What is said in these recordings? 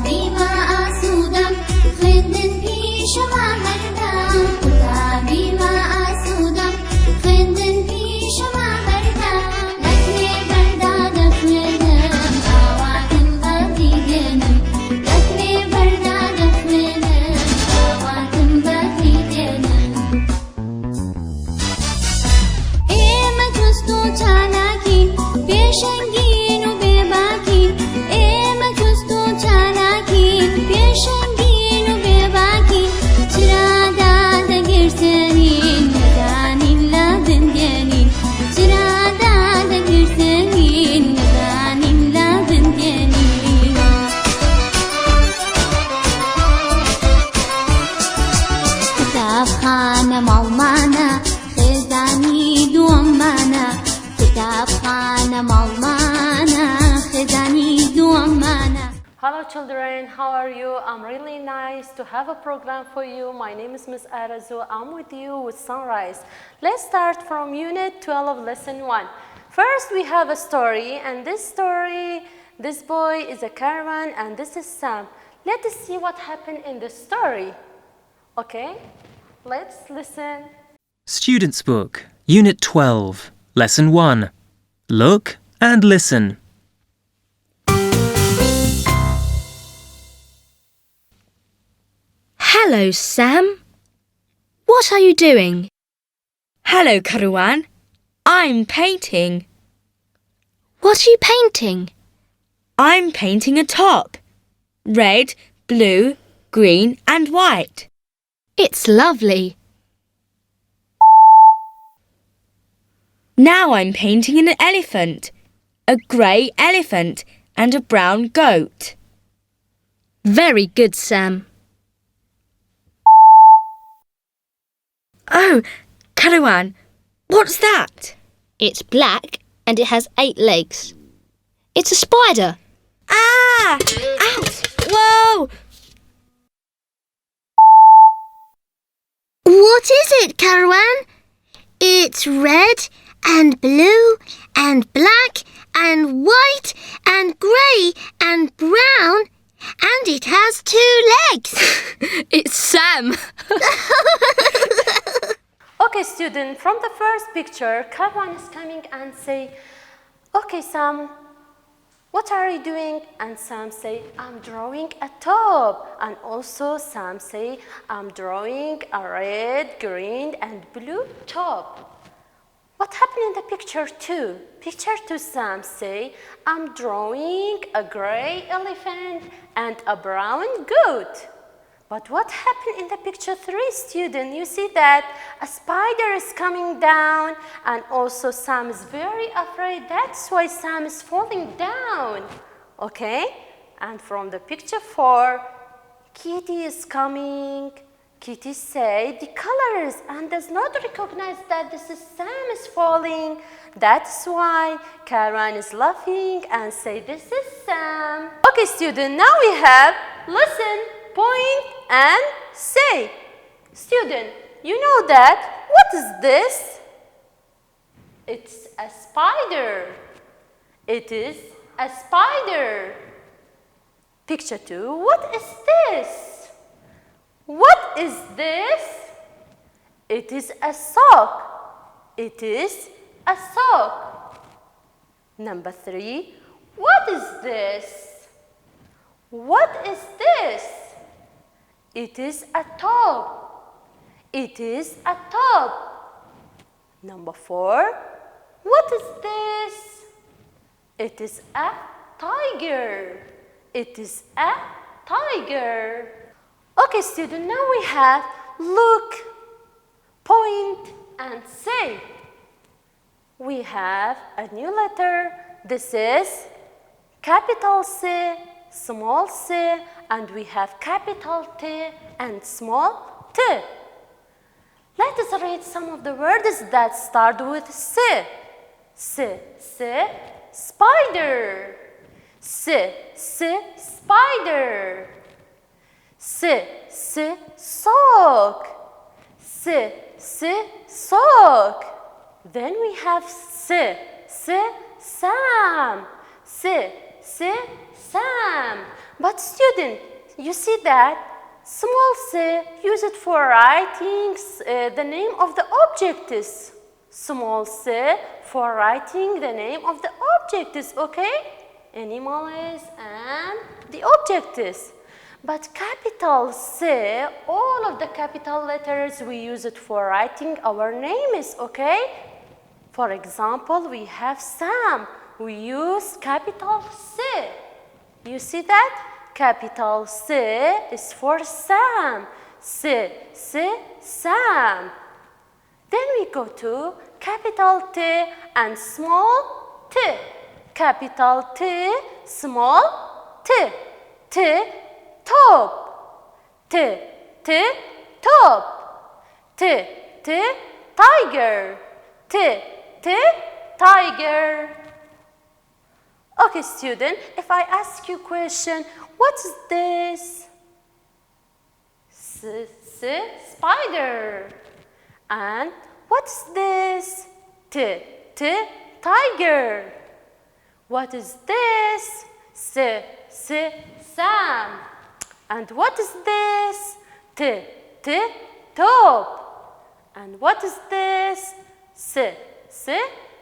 بیما ئاسوودەم خوێندن پیشەما هەردام کوتا بیما ئاسوودەم خوێندن پیشەما هەردام لەکوێ بەردا دەخوێنم ئاواتم بەفری دێنم لەکوێ بەردا دەخوێنم ئاواتم بەفری دێنم ئێمە جوست و چالاکین پێشەنگین و بێباکین ئێمە جوست و چالاکین پێشەنگین و بێباکین چرادا دەگرسێنین نەدانین لە بندێنین چرادا دەگرسێنین نەدانین لە بندێنین قوتابخانە ماڵمانە خێزانی دووەممانە قوتابخانە ماڵمانە خێزانی دووەممانە. Hello children, how are you? I'm really nice to have a program for you. My name is Miss Arazu. I'm with you with Sunrise. Let's start from Unit 12, Lesson 1. First we have a story, and this boy is a caravan and this is Sam. Let us see what happened in the story. Okay? Let's listen. Students' Book, Unit 12, Lesson 1. Look and listen. Hello, Sam. What are you doing? Hello, Karuan. I'm painting. What are you painting? I'm painting a top. Red, blue, green and white. It's lovely. Now I'm painting an elephant, a grey elephant and a brown goat. Very good, Sam. Oh, Karuan, what's that? It's black and it has 8 legs. It's a spider. Ah! Ouch! Whoa! What is it, Caravan? It's red and blue and black and white and grey and brown and it has 2 legs. It's Sam. Okay, student, from the first picture, Caravan is coming and say, okay, Sam, what are you doing? And Sam say, I'm drawing a top. And also Sam say, I'm drawing a red, green and blue top. What happened in the picture 2? Picture 2, Sam say, I'm drawing a grey elephant and a brown goat. But what happened in the picture 3, student? You see that a spider is coming down and also Sam is very afraid. That's why Sam is falling down. Okay? And from the picture 4, Kitty is coming. Kitty say the colors and does not recognize that this is Sam is falling. That's why Karen is laughing and say this is Sam. Okay, student, now we have listen, point and say. Student, you know that. What is this? It's a spider. It is a spider. Picture 2, what is this? What is this? It is a sock. It is a sock. Number 3, what is this? What is this? It is a top. It is a top. Number 4, what is this? It is a tiger. It is a tiger. Okay, student, now we have look, point, and say. We have a new letter. This is capital C, small c, and we have capital T and small t. Let us read some of the words that start with C. C, spider. C, spider. Sock. Sock. Then we have Sam. Sam. But But student, you see that small c, use it for writing the name of the objects. Small c for writing the name of the objects, okay? Animals and the objects. But capital C, all of the capital letters, we use it for writing our names, okay? For example, we have Sam. We use capital C. You see that? Capital C is for Sam. C, Sam. Then we go to capital T and small t. Capital T, small t. T, top. T, top. T, tiger. T, tiger. Okay, student, if I ask you a question, what's this? Spider. And what's this? Tiger. What is this? Sam. And what is this? Top. And what is this?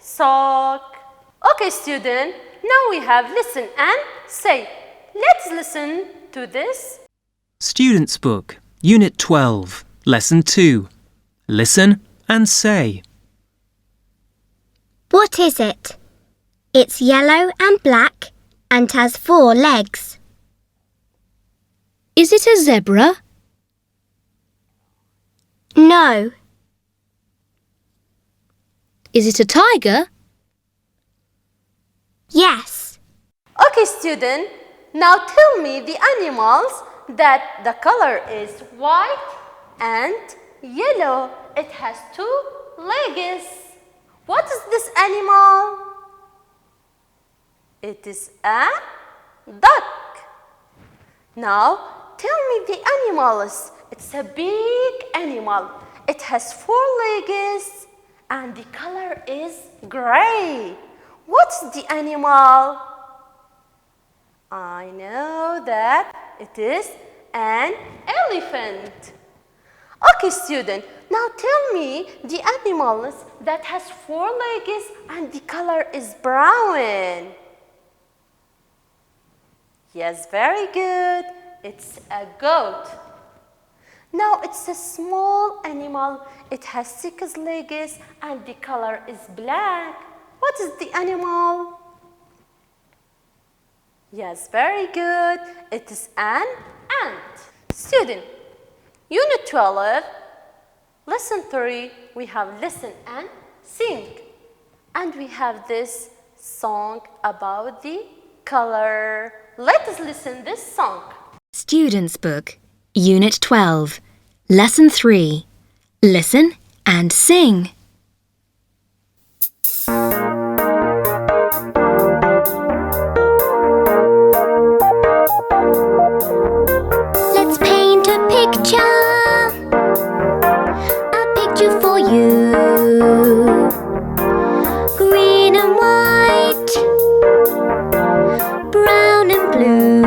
Sock. Okay, student, now we have listen and say. Let's listen to this. Student's Book, Unit 12, Lesson 2. Listen and say. What is it? It's yellow and black and has 4 legs. Is it a zebra? No. Is it a tiger? Yes. Okay, student, now tell me the animals that the color is white and yellow. It has 2 legs. What is this animal? It is a duck. Now, tell me the animals. It's a big animal. It has 4 legs and the color is gray. What's the animal? I know that it is an elephant. Okay, student, now tell me the animals that has 4 legs and the color is brown. Yes, very good. It's a goat. Now it's a small animal. It has 6 legs and the color is black. What is the animal? Yes, very good. It is an ant. Student, Unit 12, Lesson 3, we have listen and sing. And we have this song about the color. Let us listen this song. Student's Book, Unit 12, Lesson 3. Listen and sing. Let's paint a picture for you. Green and white, brown and blue,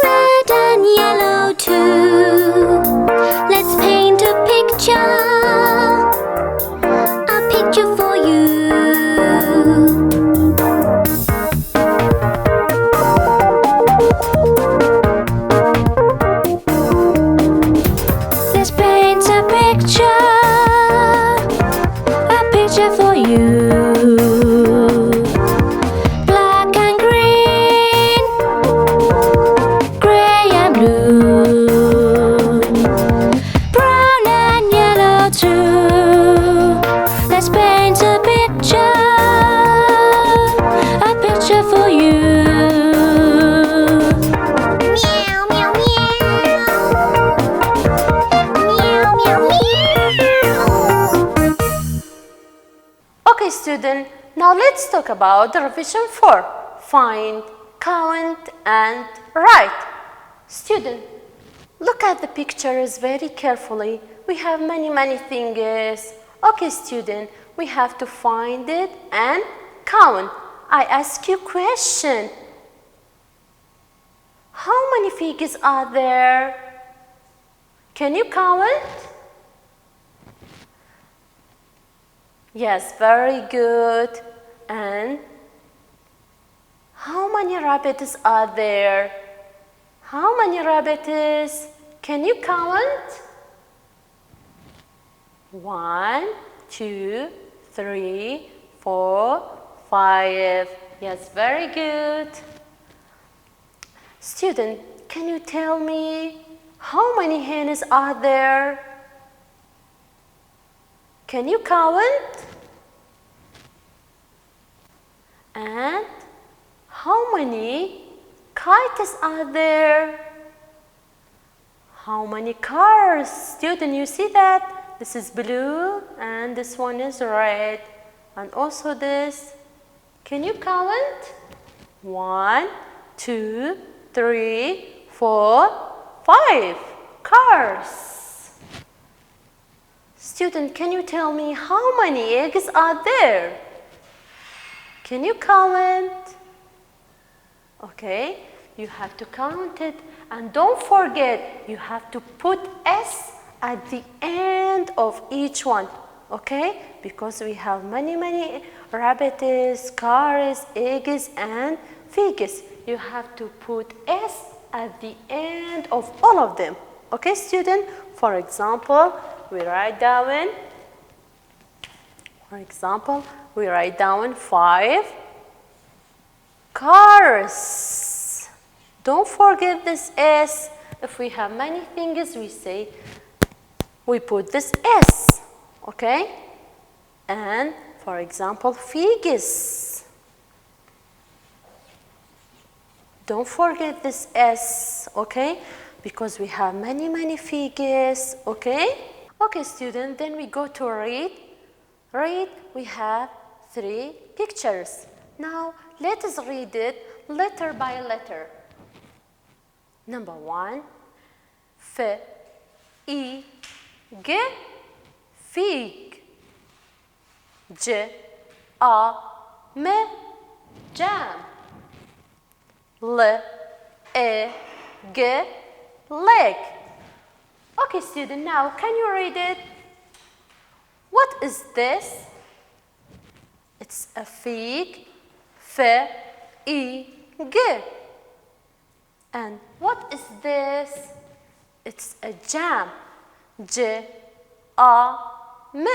red and yellow too. Let's paint a picture for you. Let's paint a picture for you. Black and green, gray and blue, brown and yellow too. Let's paint a picture for you. Meow, meow, meow. Meow, meow, meow. Okay, student, now let's talk about the revision 4. Find, count, and write. Student, look at the pictures very carefully. We have many things. Okay, student, we have to find it and count. I ask you a question. How many figures are there? Can you count? Yes, very good. And how many rabbits are there? How many rabbits? Can you count? 1, 2, 3, 4, 5. Yes, very good. Student, can you tell me how many hens are there? Can you count? And how many kites are there? How many cars? Student, you see that? This is blue and this one is red. And also this. Can you count? 1, 2, 3, 4, 5 cars. Student, can you tell me how many eggs are there? Can you count? Okay, you have to count it. And don't forget, you have to put S at the end of each one. Okay, because we have many rabbits, cars, eggs, and figs. You have to put S at the end of all of them. Okay, student? For example, we write down 5 cars. Don't forget this S. If we have many things, we put this S. Okay? And for example, figs. Don't forget this S, okay? Because we have many figs, okay? Okay, student, then we go to read. Read, we have 3 pictures. Now, let us read it letter by letter. Number 1, F, I, G, fig. J, A, M, jam. L, E, G, leg. Okay, student, now can you read it? What is this? It's a fig, F, I, G. And what is this? It's a jam, J, A, M.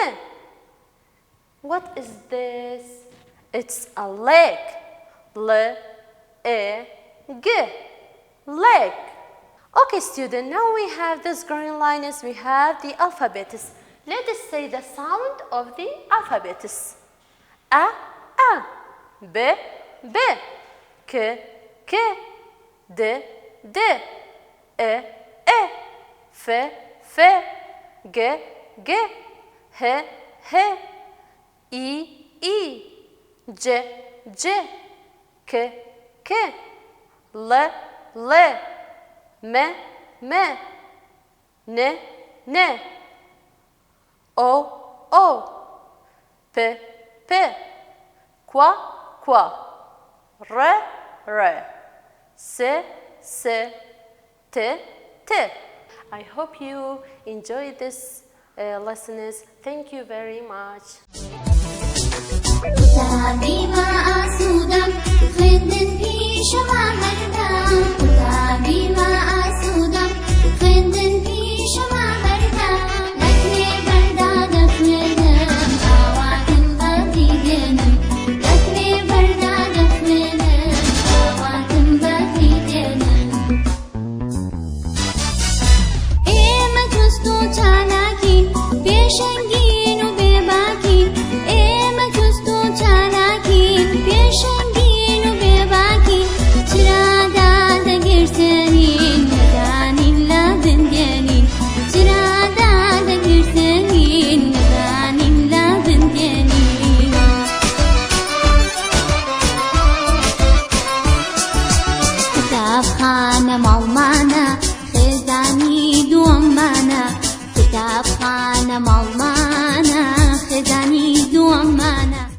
What is this? It's a leg, L, E, G, leg. Okay, student, now we have this green line as we have the alphabets. Let us say the sound of the alphabets. A, B, B, K, K, D, D, E, E, F, F, G, G, H, H, I, I, J, J, K, K, L, L, M, M, N, N, O, O, P, P, Qua, Qua, R, R, S, S, T, T. I hope you enjoyed this lessons. Thank you very much.